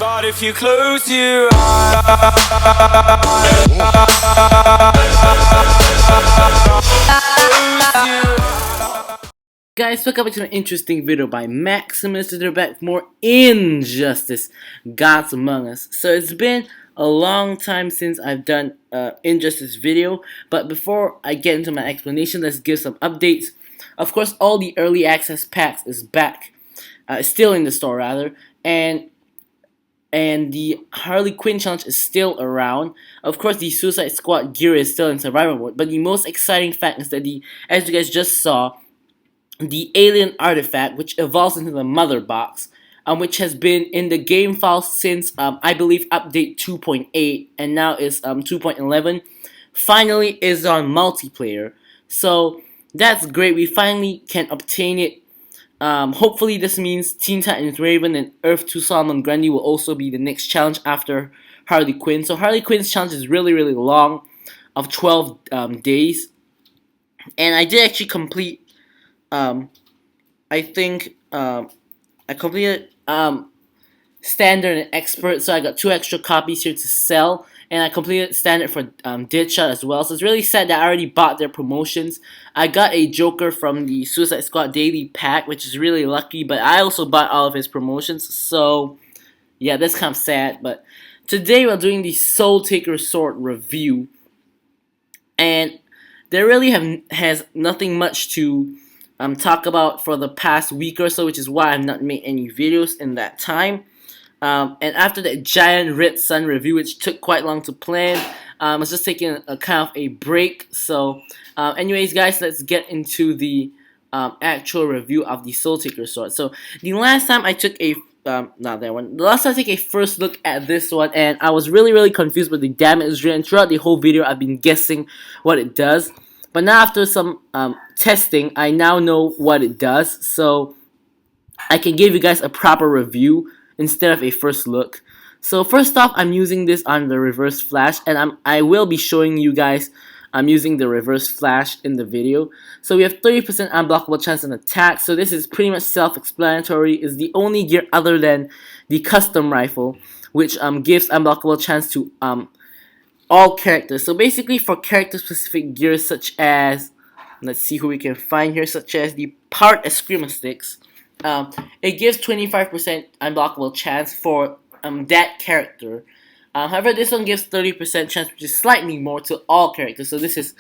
But if you close your eyes, guys, welcome back to an interesting video by Maximus. They're back for more Injustice Gods Among Us. So it's been a long time since I've done Injustice video, but before I get into my explanation, let's give some updates. Of course, all the early access packs is back, still in the store rather, and the Harley Quinn challenge is still around. Of course, the Suicide Squad gear is still in survival mode, but the most exciting fact is that as you guys just saw, the alien artifact, which evolves into the mother box, which has been in the game file since I believe update 2.8 and now is 2.11, finally is on multiplayer. So that's great. We finally can obtain it. Hopefully this means Teen Titans Raven and Earth 2 Solomon Grundy will also be the next challenge after Harley Quinn. So Harley Quinn's challenge is really long, of 12 days, and I did actually complete. I think I completed standard and expert, so I got 2 extra copies here to sell, and I completed standard for Deadshot as well. So it's really sad that I already bought their promotions. I got a Joker from the Suicide Squad Daily Pack, which is really lucky, but I also bought all of his promotions, so yeah, that's kind of sad. But today we're doing the Soultaker sword review, and there really has nothing much to talk about for the past week or so, which is why I've not made any videos in that time. And after that giant Red Sun review, which took quite long to plan, I was just taking a kind of a break. So anyways guys, let's get into the actual review of the Soultaker sword. So the last time I took a not that one. The last time I took a first look at this one, and I was really confused with the damage drain. Throughout the whole video, I've been guessing what it does. But now after some testing, I now know what it does, so I can give you guys a proper review instead of a first look. So first off, I'm using this on the reverse flash, and I will be showing you guys I'm using the reverse flash in the video. So we have 30% unblockable chance on attack, so this is pretty much self-explanatory. It's the only gear other than the custom rifle, which gives unblockable chance to all characters. So basically for character specific gears such as, let's see who we can find here, such as the Part Escrima sticks, it gives 25% unblockable chance for that character. However, this one gives 30% chance, which is slightly more to all characters. So this is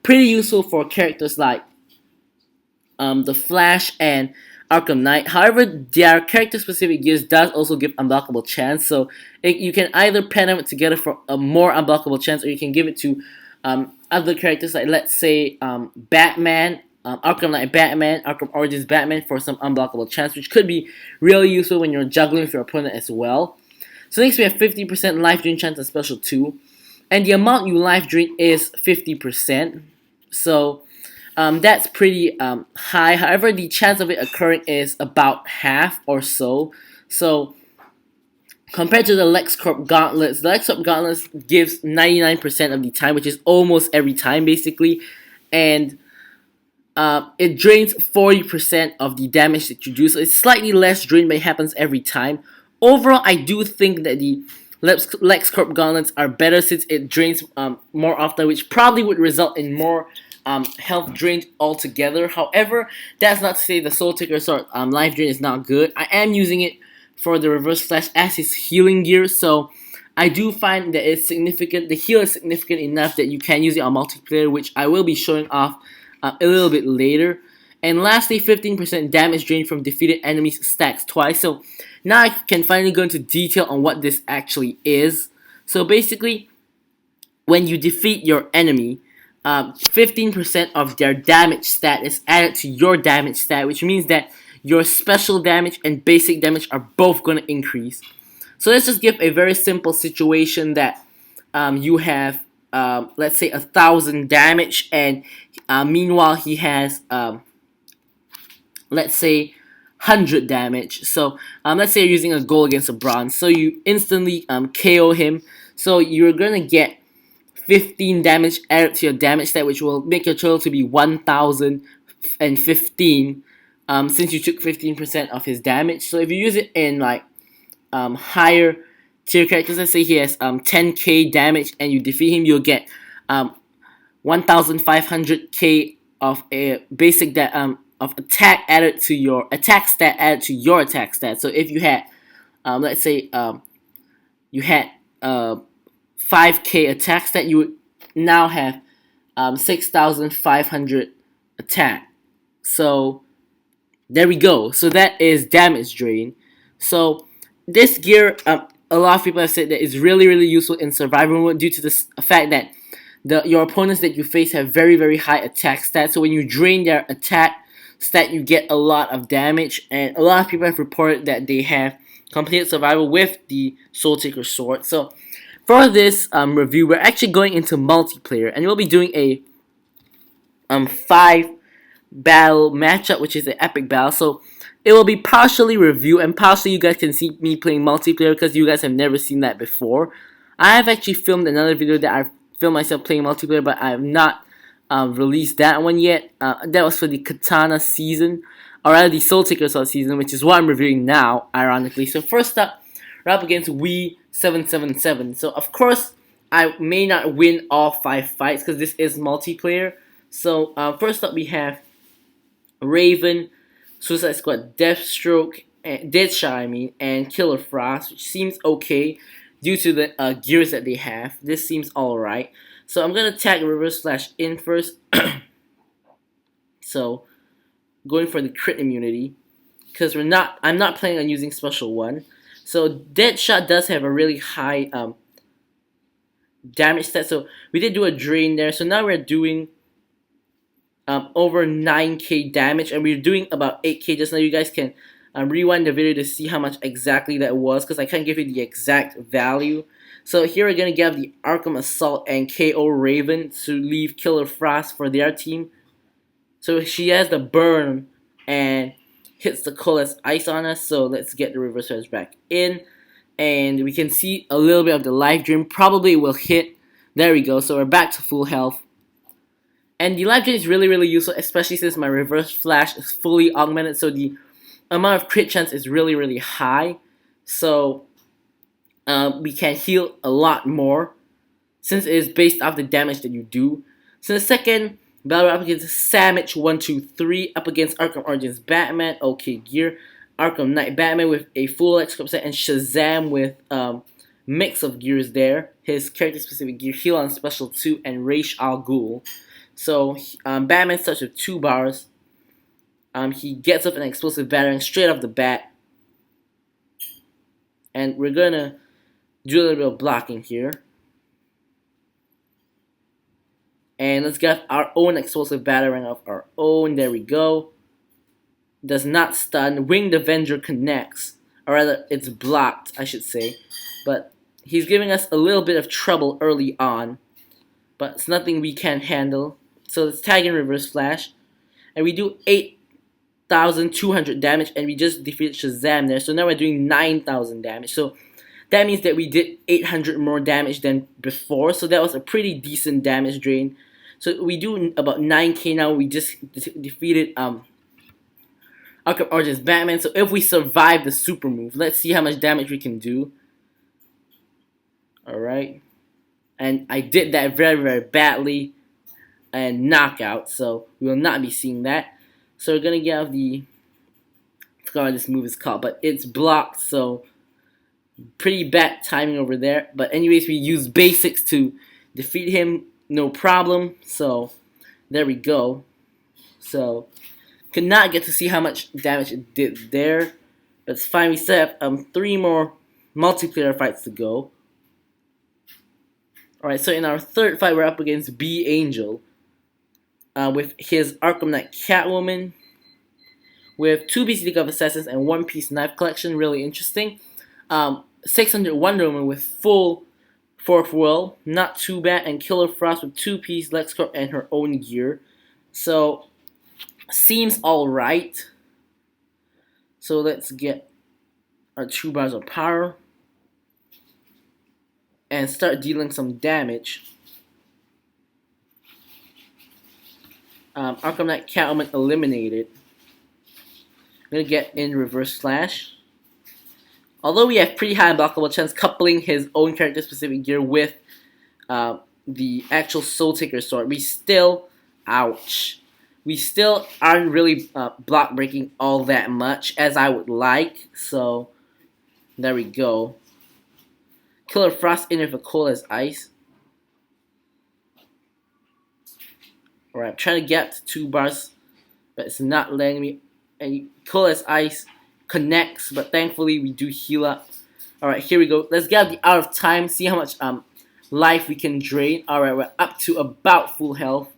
pretty useful for characters like the Flash and Arkham Knight. However, their character-specific gears does also give unblockable chance, so you can either pair them together for a more unblockable chance, or you can give it to other characters like, let's say, Batman, Arkham Knight Batman, Arkham Origins Batman for some unblockable chance, which could be really useful when you're juggling with your opponent as well. So next we have 50% life drain chance on Special 2, and the amount you life drain is 50%, so that's pretty high. However, the chance of it occurring is about half or so. So compared to the LexCorp Gauntlets, the LexCorp Gauntlets gives 99% of the time, which is almost every time basically, and it drains 40% of the damage that you do. So it's slightly less drain, but it happens every time. Overall, I do think that the LexCorp Gauntlets are better since it drains more often, which probably would result in more health drained altogether. However, that's not to say the Soultaker sword life drain is not good. I am using it for the reverse flash as his healing gear, so I do find that it's significant. The heal is significant enough that you can use it on multiplayer, which I will be showing off a little bit later. And lastly, 15% damage drain from defeated enemies stacks twice. So now I can finally go into detail on what this actually is. So basically, when you defeat your enemy, 15% of their damage stat is added to your damage stat, which means that your special damage and basic damage are both going to increase. So let's just give a very simple situation that you have, let's say, 1,000 damage, and meanwhile he has, let's say, 100 damage. So let's say you're using a gold against a bronze, so you instantly KO him. So you're going to get 15 damage added to your damage stat, which will make your total to be 1,015 since you took 15% of his damage. So if you use it in like higher tier characters. Let's say he has 10k damage, and you defeat him, you'll get 1500k of a basic of attack added to your attack stat added to your attack stat. So if you had let's say you had 5k attack stat, you would now have 6500 attack. So there we go. So that is damage drain. So this gear, a lot of people have said that it's really useful in survival mode due to the fact that your opponents that you face have very high attack stats. So when you drain their attack stat, you get a lot of damage, and a lot of people have reported that they have completed survival with the Soultaker sword. So for this review, we're actually going into multiplayer, and we'll be doing a 5 battle matchup, which is an epic battle. So it will be partially review, and partially you guys can see me playing multiplayer because you guys have never seen that before. I have actually filmed another video that I filmed myself playing multiplayer, but I have not released that one yet. That was for the Katana season, or rather the Soultaker sword season, which is what I'm reviewing now, ironically. So first up, we're up against Wii777. So of course, I may not win all 5 fights because this is multiplayer. So first up we have Raven, Suicide Squad, Deathstroke, and Deadshot, and Killer Frost, which seems okay due to the gears that they have. This seems alright. So I'm gonna tag Reverse Flash in first. So going for the crit immunity because I'm not planning on using special one. So Deadshot does have a really high damage stat. So we did do a drain there. So now we're doing over 9k damage, and we're doing about 8k just now. You guys can rewind the video to see how much exactly that was because I can't give you the exact value. So here we're going to get the Arkham Assault and KO Raven to leave Killer Frost for their team. So she has the burn and hits the coldest ice on us. So let's get the Reverse Flash back in. And we can see a little bit of the life drain. Probably will hit. There we go. So we're back to full health. And the life drain is really useful, especially since my Reverse Flash is fully augmented. So the amount of crit chance is really high. So we can heal a lot more since it is based off the damage that you do. So the second battle up against Samich123 up against Arkham Origins Batman, okay gear, Arkham Knight Batman with a full electrical set, and Shazam with mix of gears there. His character specific gear, heal on special 2, and Raish Al Ghul. So Batman starts with 2 bars. He gets up an explosive battering straight off the bat. And we're gonna do a little bit of blocking here. And let's get our own explosive battering of our own. There we go. Does not stun. Winged Avenger connects. Or rather, it's blocked, I should say. But he's giving us a little bit of trouble early on. But it's nothing we can't handle. So let's tag in Reverse Flash. And we do 8,200 damage. And we just defeated Shazam there. So now we're doing 9,000 damage. So that means that we did 800 more damage than before. So that was a pretty decent damage drain. So we do about 9k now. We just defeated Arkham Origins Batman. So if we survive the super move, let's see how much damage we can do. Alright. And I did that very badly. And knockout. So we will not be seeing that. So we're going to get out the... I forgot what this move is called. But it's blocked. So pretty bad timing over there. But anyways, we use basics to defeat him. No problem. So there we go. So could not get to see how much damage it did there. But it's fine. We still have 3 more multiplayer fights to go. Alright, so in our third fight, we're up against B Angel. With his Arkham Knight Catwoman. With 2-piece League of Assassins and 1-piece Knife Collection. Really interesting. 600 Wonder Woman with full 4th World. Not too bad. And Killer Frost with 2-piece LexCorp and her own gear. So, seems alright. So let's get our 2 bars of power. And start dealing some damage. Arkham Knight Catwoman eliminated. I'm gonna get in Reverse Flash. Although we have pretty high unblockable chance, coupling his own character specific gear with the actual Soultaker sword, we still, ouch, we still aren't really block breaking all that much as I would like. So there we go. Killer Frost in with a cold as ice. Alright, I'm trying to get to 2 bars, but it's not letting me. And cold as ice connects, but thankfully we do heal up. Alright, here we go. Let's get the out of time, see how much life we can drain. Alright, we're up to about full health.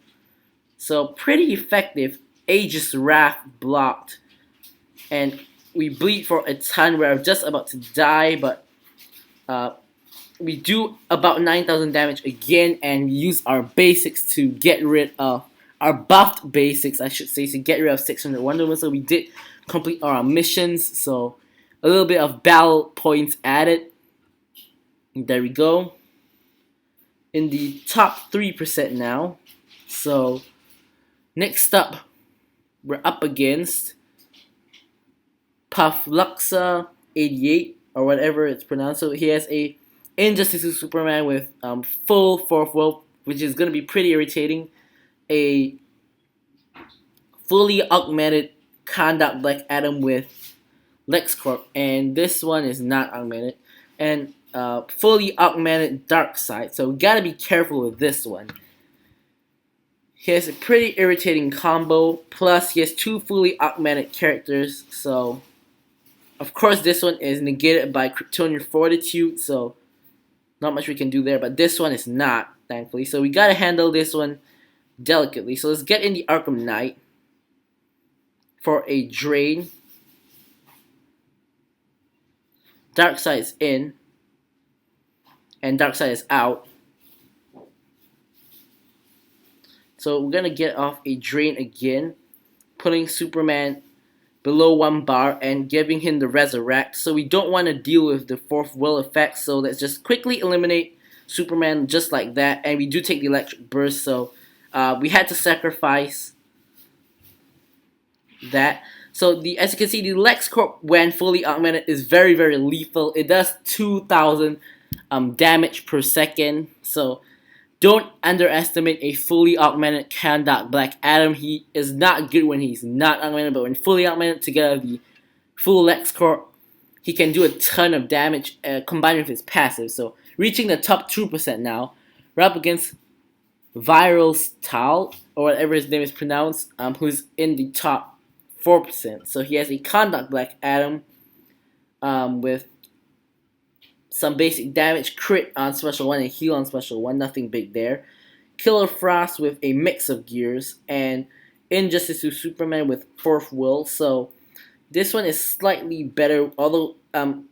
So pretty effective. Aegis Wrath blocked. And we bleed for a ton. We're just about to die, but we do about 9,000 damage again, and use our basics to get rid of our buffed basics, I should say, to get rid of 600 Wonder Woman. So we did complete our missions. So a little bit of battle points added. There we go. In the top 3% now. So next up, we're up against Puff Luxa 88 or whatever it's pronounced. So he has a Injustice to Superman with full fourth world, which is gonna be pretty irritating. A fully augmented Conduct Black Adam with LexCorp, and this one is not augmented, and fully augmented Darkseid. So we gotta be careful with this one. He has a pretty irritating combo. Plus, he has 2 fully augmented characters. So, of course, this one is negated by Kryptonian Fortitude. So, not much we can do there. But this one is not, thankfully. So, we gotta handle this one delicately. So, let's get in the Arkham Knight for a drain. Darkseid is in, and Darkseid is out. So we're gonna get off a drain again, putting Superman below 1 bar and giving him the resurrect. So we don't want to deal with the fourth will effect. So let's just quickly eliminate Superman just like that. And we do take the electric burst. So we had to sacrifice that. So as you can see, the LexCorp, when fully augmented, is very, very lethal. It does 2,000 damage per second. So don't underestimate a fully augmented Conduct Black Adam. He is not good when he's not augmented, but when fully augmented together with the full LexCorp, he can do a ton of damage combined with his passive. So reaching the top 2% now. We're up against Viral Tal, or whatever his name is pronounced, who's in the top 4%. So he has a Conduct Black Adam with some basic damage, crit on special 1 and heal on special 1, nothing big there. Killer Frost with a mix of gears, and Injustice to Superman with fourth will. So this one is slightly better, although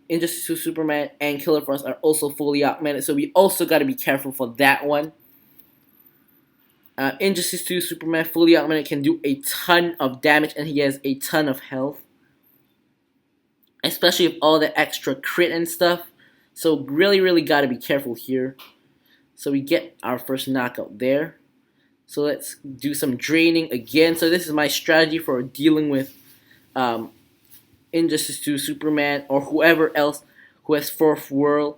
Injustice to Superman and Killer Frost are also fully augmented, so we also got to be careful for that one. Injustice to Superman fully augmented can do a ton of damage, and he has a ton of health, especially with all the extra crit and stuff. So really, really got to be careful here. So we get our first knockout there. So let's do some draining again. So this is my strategy for dealing with Injustice to Superman or whoever else who has fourth world.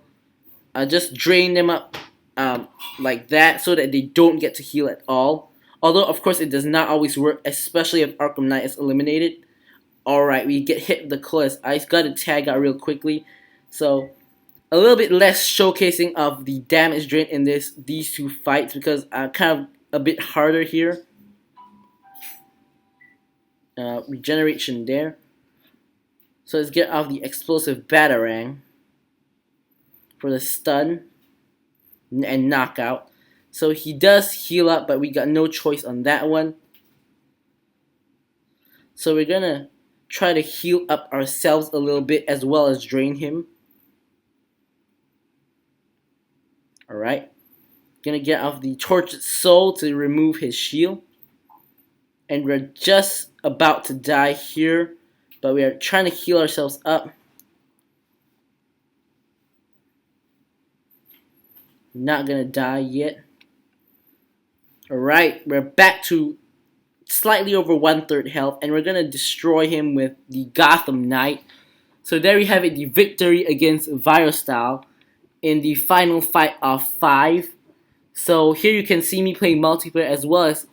Just drain them up like that so that they don't get to heal at all. Although, of course, it does not always work, especially if Arkham Knight is eliminated. Alright, we get hit with the Colorless Ice. Got to tag out real quickly. So a little bit less showcasing of the damage drain in these two fights, because kind of a bit harder here. Regeneration there. So let's get off the explosive Batarang for the stun and knockout. So he does heal up, but we got no choice on that one. So we're gonna try to heal up ourselves a little bit as well as drain him. Alright. Gonna get off the Tortured Soul to remove his shield. And we're just about to die here, but we are trying to heal ourselves up. Not gonna die yet. Alright, we're back to slightly over 1/3 health, and we're gonna destroy him with the Gotham Knight. So there we have it, the victory against Virostyle in the final fight of 5. So here you can see me playing multiplayer as well as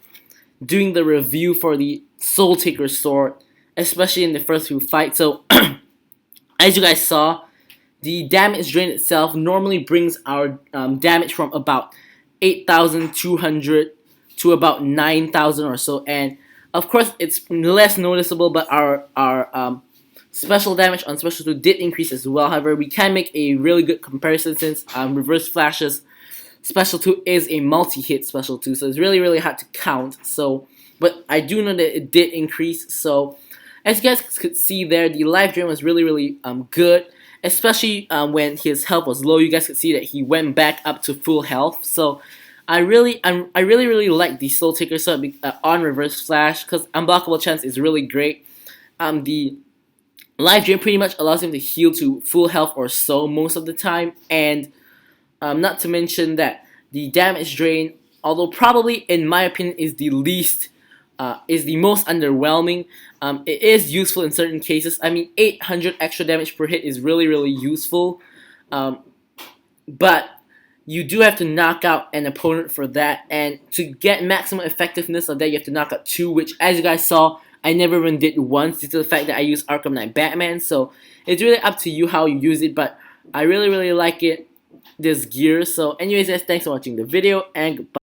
doing the review for the Soultaker sword, especially in the first few fights. So as you guys saw, the damage drain itself normally brings our damage from about 8,200 to about 9,000 or so, and of course it's less noticeable, but our special damage on Special 2 did increase as well. However, we can make a really good comparison since Reverse Flash's Special 2 is a multi-hit Special 2, so it's really hard to count. So, but I do know that it did increase. So, as you guys could see there, the life drain was really good, especially when his health was low. You guys could see that he went back up to full health. So, I really like the Soultaker sword on Reverse Flash because unblockable chance is really great. The life drain pretty much allows him to heal to full health or so most of the time, and not to mention that the damage drain, although probably in my opinion is the most underwhelming, it is useful in certain cases. I mean, 800 extra damage per hit is really useful, but you do have to knock out an opponent for that, and to get maximum effectiveness of that, you have to knock out 2, which, as you guys saw, I never even did once due to the fact that I use Arkham Knight Batman. So it's really up to you how you use it, but I really like it, this gear. So anyways guys, thanks for watching the video, and goodbye.